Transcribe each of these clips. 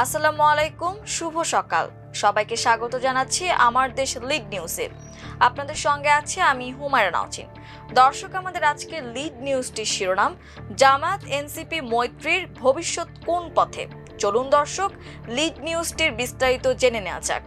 আসসালামু আলাইকুম, শুভ সকাল। সবাইকে স্বাগত জানাচ্ছি আমার দেশ লিড নিউজে। আপনাদের সঙ্গে আছে আমি হুমায়রা নাওচিন। দর্শক, আমাদের আজকের লিড নিউজটির শিরোনাম, জামায়াত এনসিপি মৈত্রীর ভবিষ্যৎ কোন পথে। চলুন দর্শক, লিড নিউজটির বিস্তারিত জেনে নেওয়া যাক।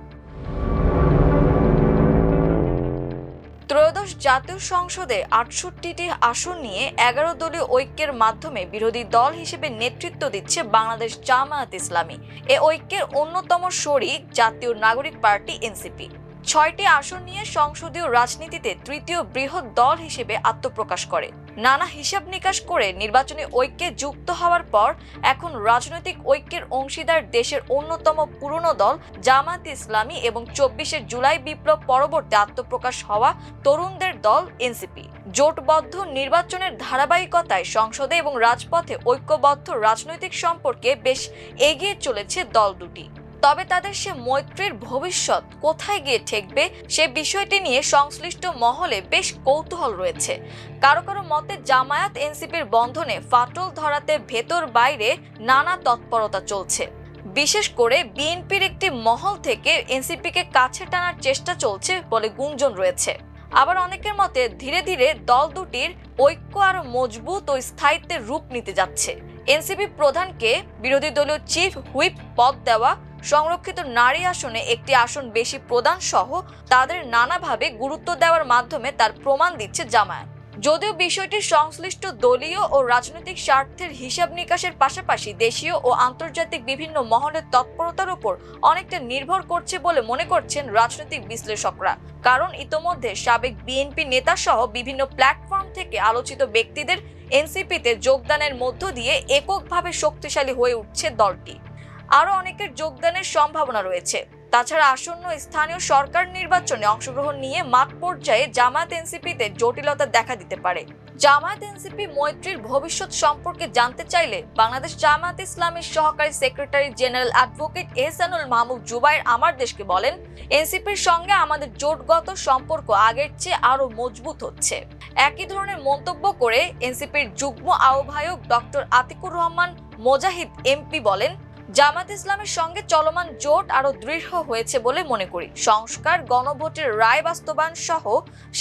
ত্রয়োদশ জাতীয় সংসদে ৬৮টি আসন নিয়ে ১১ দলীয় ঐক্যের মাধ্যমে বিরোধী দল হিসেবে নেতৃত্ব দিচ্ছে বাংলাদেশ জামায়াত ইসলামী। এ ঐক্যের অন্যতম শরিক জাতীয় নাগরিক পার্টি এনসিপি ৬টি আসন নিয়ে সংসদীয় রাজনীতিতে তৃতীয় বৃহৎ দল হিসেবে আত্মপ্রকাশ করে। নানা হিসাব নিকাশ করে নির্বাচনী ঐক্যে যুক্ত হওয়ার পর এখন রাজনৈতিক ঐক্যের অংশীদার দেশের অন্যতম পুরনো দল জামায়াত ইসলামী এবং ২৪শে জুলাই বিপ্লব পরবর্তী আত্মপ্রকাশ হওয়া তরুণদের দল এনসিপি। জোটবদ্ধ নির্বাচনের ধারাবাহিকতায় সংসদে এবং রাজপথে ঐক্যবদ্ধ রাজনৈতিক সম্পর্কে বেশ এগিয়ে চলেছে দল দুটি। তবে তাদের সে মৈত্রীর ভবিষ্যৎ কোথায় গিয়ে ঠেকবে সে বিষয়টি নিয়ে সংশ্লিষ্ট মহলে বেশ কৌতূহল রয়েছে। কারো কারো মতে জামায়াত এনসিপির বন্ধনে ফাটল ধরাতে ভেতর বাইরে নানা তৎপরতা চলছে। বিশেষ করে বিএনপির একটি মহল থেকে এনসিপিকে কাছে টানার চেষ্টা চলছে বলে গুঞ্জন রয়েছে। আবার অনেকের মতে ধীরে ধীরে দল দুটির ঐক্য আরো মজবুত ও স্থায়িত্বের রূপ নিতে যাচ্ছে। এনসিপি প্রধানকে বিরোধী দলীয় চিফ হুইপ পদ দেওয়া, সংরক্ষিত নারী আসনে একটি আসন বেশি প্রদান সহ তাদের নানাভাবে গুরুত্ব দেওয়ার মাধ্যমে তার প্রমাণ দিচ্ছে জামায়াত। যদিও বিষয়টি সংশ্লিষ্ট দলীয় ও রাজনৈতিক স্বার্থের হিসাব নিকাশের পাশাপাশি দেশীয় ও আন্তর্জাতিক বিভিন্ন মহলের তৎপরতার উপর অনেকটা নির্ভর করছে বলে মনে করছেন রাজনৈতিক বিশ্লেষকরা। কারণ ইতোমধ্যে সাবেক বিএনপি নেতা সহ বিভিন্ন প্ল্যাটফর্ম থেকে আলোচিত ব্যক্তিদের এনসিপিতে যোগদানের মধ্য দিয়ে এককভাবে শক্তিশালী হয়ে উঠছে দলটি। আরো অনেকের যোগদানের সম্ভাবনা রয়েছে। তাছাড়া আসন্ন স্থানীয় সরকার নির্বাচনে অংশগ্রহণ নিয়ে মাঠ পর্যায়ে জামায়াত এনসিপিতে জটিলতা দেখা দিতে পারে। জামায়াত এনসিপি মৈত্রীর ভবিষ্যৎ সম্পর্কে জানতে চাইলে বাংলাদেশ জামায়াত ইসলামীর সহকারী secretary general advocate Ehsanul Mahmud Zubair আমার দেশকে বলেন, এনসিপির সঙ্গে আমাদের জোটগত সম্পর্ক আগের চেয়ে আরো মজবুত হচ্ছে। একই ধরনের মন্তব্য করে এনসিপির যুগ্ম আহ্বায়ক ডক্টর আতিকুর রহমান মোজাহিদ এমপি বলেন, জামায়াত ইসলামের সঙ্গে চলমান জোট আরো দৃঢ় হয়েছে বলে মনে করি। সংস্কার, গণভোটের রায় বাস্তবায়ন সহ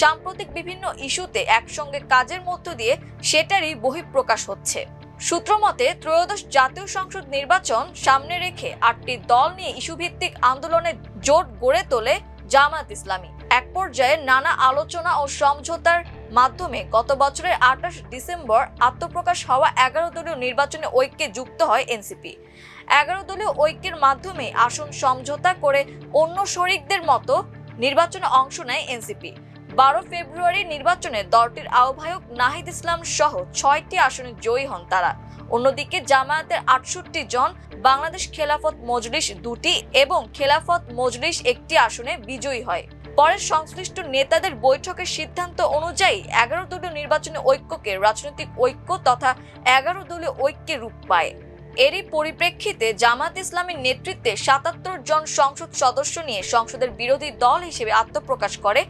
সাম্প্রতিক বিভিন্ন ইস্যুতে একসঙ্গে কাজের মধ্য দিয়ে সেটারই বহিঃপ্রকাশ হচ্ছে। সূত্রমতে ত্রয়োদশ জাতীয় সংসদ নির্বাচন সামনে রেখে ৮টি দল নিয়ে ইস্যুভিত্তিক আন্দোলনের জোট গড়ে তোলে জামায়াত ইসলামী। এক পর্যায়ে নানা আলোচনা ও সমঝোতার মাধ্যমে গত বছরের ২৮ ডিসেম্বর আত্মপ্রকাশ হওয়া ১১ দলীয় নির্বাচনে ঐক্যে যুক্ত হয় এনসিপি। ১১ দলীয় ঐক্যের মাধ্যমে আসন সমঝোতা করে অন্য শরিকদের মতো নির্বাচনে অংশ নেয় এনসিপি। ১২ ফেব্রুয়ারি নির্বাচনে দলটির আহ্বায়ক নাহিদ ইসলাম সহ ৬টি আসনে জয়ী হন তারা। অন্যদিকে জামায়াতের ৬৮ জন, বাংলাদেশ খেলাফত মজলিস ২টি এবং খেলাফত মজলিস ১টি আসনে বিজয়ী হয়। পরে সংশ্লিষ্ট নেতাদের বৈঠকের সিদ্ধান্ত অনুযায়ী ১১ দলীয় নির্বাচনী ঐক্যকে রাজনৈতিক ঐক্য তথা ১১ দলীয় ঐক্যে রূপ পায়। এরই পরিপ্রেক্ষিতে জামায়াত ইসলামীর নেতৃত্বে ৭৭ জন সংসদ সদস্য নিয়ে সংসদের বিরোধী দল হিসেবে আত্মপ্রকাশ করে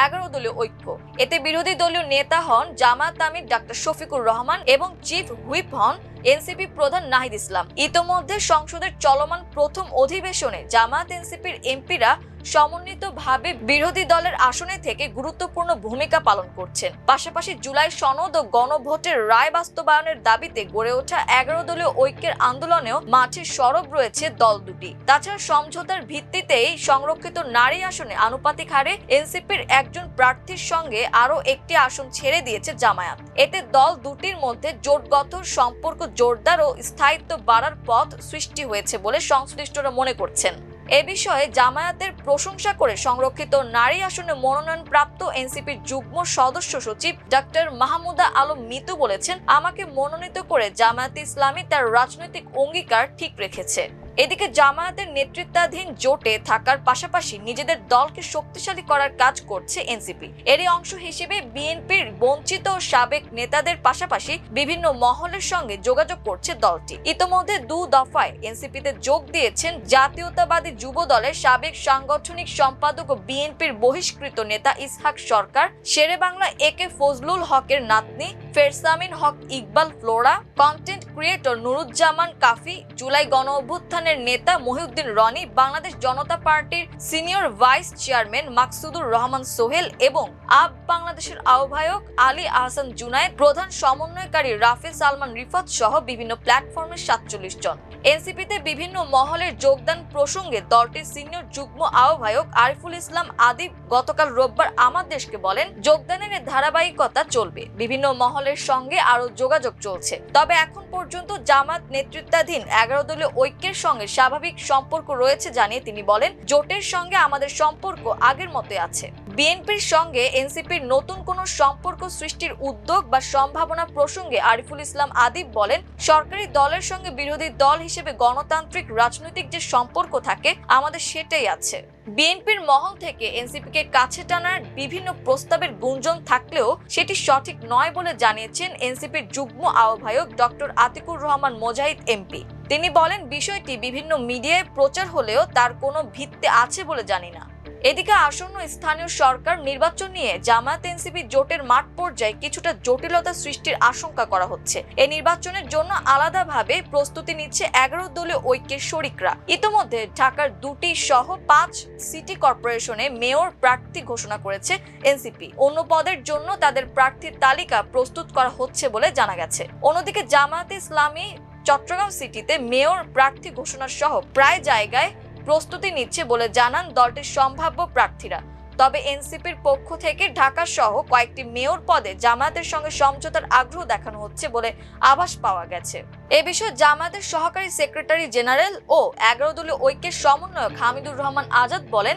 ১১ দলীয় ঐক্য। এতে বিরোধী দলীয় নেতা হন জামায়াত আমির ডাক্তার শফিকুর রহমান এবং চিফ হুইপ হন এনসিপি প্রধান নাহিদ ইসলাম। ইতোমধ্যে সংসদের চলমান প্রথম অধিবেশনে জামায়াত এনসিপির এমপিরা সমন্বিতভাবে বিরোধী দলের আসনে থেকে গুরুত্বপূর্ণ ভূমিকা পালন করছেন। পাশাপাশি জুলাই সনদ ও গণভোটের রায় বাস্তবায়নের দাবিতে গড়ে ওঠা ১১ দলীয় ঐক্যের আন্দোলনেও মাঠে সরব রয়েছে দল দুটি। তাছাড়া সমঝোতার ভিত্তিতেই সংরক্ষিত নারী আসনে আনুপাতিক হারে এনসিপির একজন প্রার্থীর সঙ্গে আরও একটি আসন ছেড়ে দিয়েছে জামায়াত। এতে দল দুটির মধ্যে জোটগত সম্পর্ক জোরদার ও স্থায়িত্ব বাড়ার পথ সৃষ্টি হয়েছে বলে সংশ্লিষ্টরা মনে করছেন। এ বিষয়ে জামায়াতের প্রশংসা করে সংরক্ষিত নারী আসনে মনোনয়নপ্রাপ্ত এনসিপির যুগ্ম সদস্য সচিব ডক্টর মাহমুদা আলম মিতু বলেছেন, আমাকে মনোনীত করে জামায়াতে ইসলামী তার রাজনৈতিক অঙ্গীকার ঠিক রেখেছে। এদিকে জামায়াতের নেতৃত্বাধীন জোটে থাকার পাশাপাশি নিজেদের দলকে শক্তিশালী করার কাজ করছে এনসিপি। এরই অংশ হিসেবে বিএনপির বঞ্চিত ও সাবেক নেতাদের পাশাপাশি বিভিন্ন মহলের সঙ্গে যোগাযোগ করছে দলটি। ইতোমধ্যে ২ দফায় এনসিপিতে যোগ দিয়েছেন জাতীয়তাবাদী যুব দলের সাবেক সাংগঠনিক সম্পাদক ও বিএনপির বহিষ্কৃত নেতা ইসহাক সরকার, শেরে বাংলা একে ফজলুল হকের নাতনি ফেরসামিন Haq Iqbal Flora, content creator Nuruzzaman Kafi, July গণ অভ্যুত্থানের নেতা মহিউদ্দিন রনি, বাংলাদেশ জনতা পার্টির senior vice chairman Maksudur Rahman Sohel এবং আপ বাংলাদেশের আহ্বায়ক আলী আহসান জুনায়েদ, প্রধান সমন্বয়কারী রাফি সালমান রিফাত সহ বিভিন্ন প্ল্যাটফর্মের ৪৭ জন। এনসিপিতে বিভিন্ন মহলের যোগদান প্রসঙ্গে দলটির সিনিয়র যুগ্ম আহ্বায়ক আরিফুল ইসলাম আদিব গতকাল রোববার আমার দেশকে বলেন, যোগদানের ধারাবাহিকতা চলবে, বিভিন্ন মহলের সঙ্গে আরো যোগাযোগ চলছে। তবে এখন পর্যন্ত জামাত নেতৃত্বাধীন ১১ দলীয় ঐক্যের সঙ্গে স্বাভাবিক সম্পর্ক রয়েছে জানিয়ে তিনি বলেন, জোটের সঙ্গে আমাদের সম্পর্ক আগের মতোই আছে। বিএনপির সঙ্গে এনসিপির নতুন কোনো সম্পর্ক সৃষ্টির উদ্যোগ বা সম্ভাবনা প্রসঙ্গে আরিফুল ইসলাম আদিব বলেন, সরকারি দলের সঙ্গে বিরোধী দল হিসেবে গণতান্ত্রিক রাজনৈতিক যে সম্পর্ক থাকে আমাদের সেটাই আছে। বিএনপির মহল থেকে এনসিপিকে কাছে টানার বিভিন্ন প্রস্তাবের গুঞ্জন থাকলেও সেটি সঠিক নয় বলে জানিয়েছেন এনসিপির যুগ্ম আহ্বায়ক ডক্টর আতিকুর রহমান মোজাহিদ এমপি। তিনি বলেন, বিষয়টি বিভিন্ন মিডিয়ায় প্রচার হলেও তার কোনো ভিত্তি আছে বলে জানি না। এদিকে আসন্ন স্থানীয় সরকার নির্বাচন নিয়ে জামায়াত এনসিপি জোটের মাঠ পর্যায়ে কিছুটা জটিলতা সৃষ্টির আশঙ্কা করা হচ্ছে। এই নির্বাচনের জন্য আলাদাভাবে প্রস্তুতি নিচ্ছে ১১ দলীয় ঐক্যের শরিকরা। ইতোমধ্যে ঢাকার ২টি সহ ৫ সিটি কর্পোরেশনে মেয়র প্রার্থী ঘোষণা করেছে এনসিপি। অন্য পদের জন্য তাদের প্রার্থীর তালিকা প্রস্তুত করা হচ্ছে বলে জানা গেছে। অন্যদিকে জামায়াতে ইসলামী চট্টগ্রাম সিটিতে মেয়র প্রার্থী ঘোষণা সহ প্রায় জায়গায় প্রস্তুতি নিচ্ছে বলে জানান দলটির সম্ভাব্য প্রার্থীরা। তবে এনসিপির পক্ষ থেকে ঢাকা সহ কয়েকটি মেয়র পদে জামায়াতের সঙ্গে সমঝোতার আগ্রহ দেখানো হচ্ছে বলে আভাস পাওয়া গেছে। এ বিষয়ে জামায়াতের সহকারী সেক্রেটারি জেনারেল ও ১১ দলীয় ঐক্যের সমন্বয়ক হামিদুর রহমান আজাদ বলেন,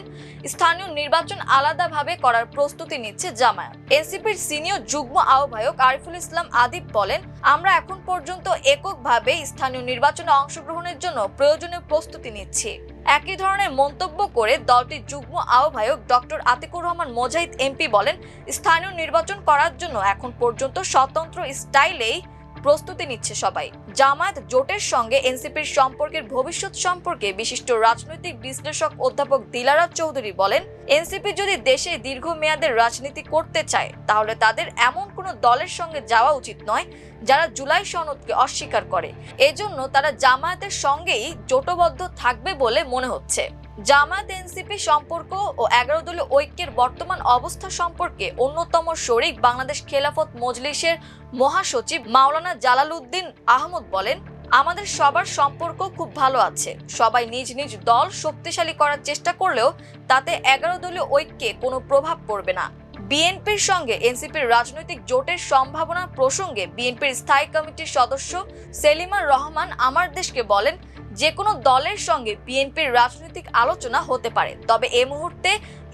স্থানীয় নির্বাচন আলাদাভাবে করার প্রস্তুতি নিচ্ছে জামায়াত। এনসিপির সিনিয়র যুগ্ম আহ্বায়ক আরিফুল ইসলাম আদিব বলেন, আমরা এখন পর্যন্ত এককভাবে স্থানীয় নির্বাচনে অংশগ্রহণের জন্য প্রয়োজনীয় প্রস্তুতি নিচ্ছি। একই ধরনের মন্তব্য করে দলটির যুগ্ম আহ্বায়ক ডক্টর আতিকুর রহমান মোজাহিদ এমপি বলেন, স্থানীয় নির্বাচন করার জন্য এখন পর্যন্ত স্বতন্ত্র স্টাইলেই প্রস্তুতি নিচ্ছে সবাই। জামায়াত জোটের সঙ্গে এনসিপির সম্পর্কের ভবিষ্যৎ সম্পর্কে বিশিষ্ট রাজনৈতিক বিশ্লেষক অধ্যাপক দিলারাত চৌধুরী বলেন, এনসিপি যদি দেশে দীর্ঘমেয়াদের রাজনীতি করতে চায় তাহলে তাদের এমন কোনো দলের সঙ্গে যাওয়া উচিত নয় যারা জুলাই সনদকে অস্বীকার করে। এজন্য তারা জামায়াতের সঙ্গেই জোটবদ্ধ থাকবে বলে মনে হচ্ছে। জামায়াত এনসিপি সম্পর্ক ও ১১ দলীয় ঐক্যের বর্তমান অবস্থা সম্পর্কে অন্যতম শরিক বাংলাদেশ খেলাফত মজলিসের মহাসচিব মাওলানা জালালউদ্দিন আহমদ বলেন, আমাদের সবার সম্পর্ক খুব ভালো আছে। সবাই নিজ নিজ দল শক্তিশালী করার চেষ্টা করলেও তাতে ১১ দলীয় ঐক্যে কোনো প্রভাব পড়বে না। বিএনপির সঙ্গে এনসিপির রাজনৈতিক জোটের সম্ভাবনা প্রসঙ্গে বিএনপির স্থায়ী কমিটির সদস্য সেলিমা রহমান আমার দেশকে বলেন, যে কোনো দলের সঙ্গে বিএনপির রাজনৈতিক আলোচনা হতে পারে, তবে এই মুহূর্তে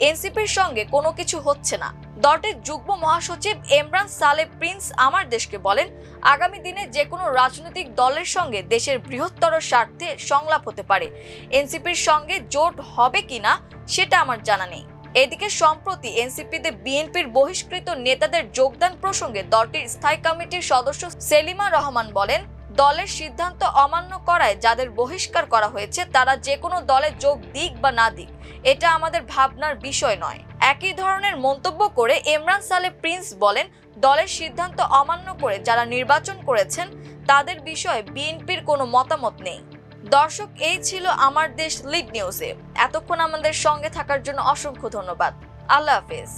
এনসিপির সঙ্গে কোনো কিছু হচ্ছে না। দলটির যুগ্ম মহাসচিব এমরান সালেহ প্রিন্স আমার দেশকে বলেন, আগামী দিনে যে কোনো রাজনৈতিক দলের সঙ্গে দেশের বৃহত্তর স্বার্থে সংলাপ হতে পারে। এনসিপির সঙ্গে জোট হবে কিনা সেটা আমার জানা নেই। এদিকে সম্প্রতি এনসিপিতে বিএনপির বহিষ্কৃত নেতাদের যোগদান প্রসঙ্গে দলটির স্থায়ী কমিটির সদস্য সেলিমা রহমান বলেন, দলের সিদ্ধান্ত অমান্য করায় যাদের বহিষ্কার করা হয়েছে তারা যে কোনো দলে যোগ দিক বা না দিক, এটা আমাদের ভাবনার বিষয় নয়। একই ধরনের মন্তব্য করে এমরান সালেহ প্রিন্স বলেন, দলের সিদ্ধান্ত অমান্য করে যারা নির্বাচন করেছেন তাদের বিষয়ে বিএনপির কোনো মতামত নেই। দর্শক, এই ছিল আমার দেশ লিড নিউজে। এতক্ষণ আমাদের সঙ্গে থাকার জন্য অসংখ্য ধন্যবাদ। আল্লাহ হাফেজ।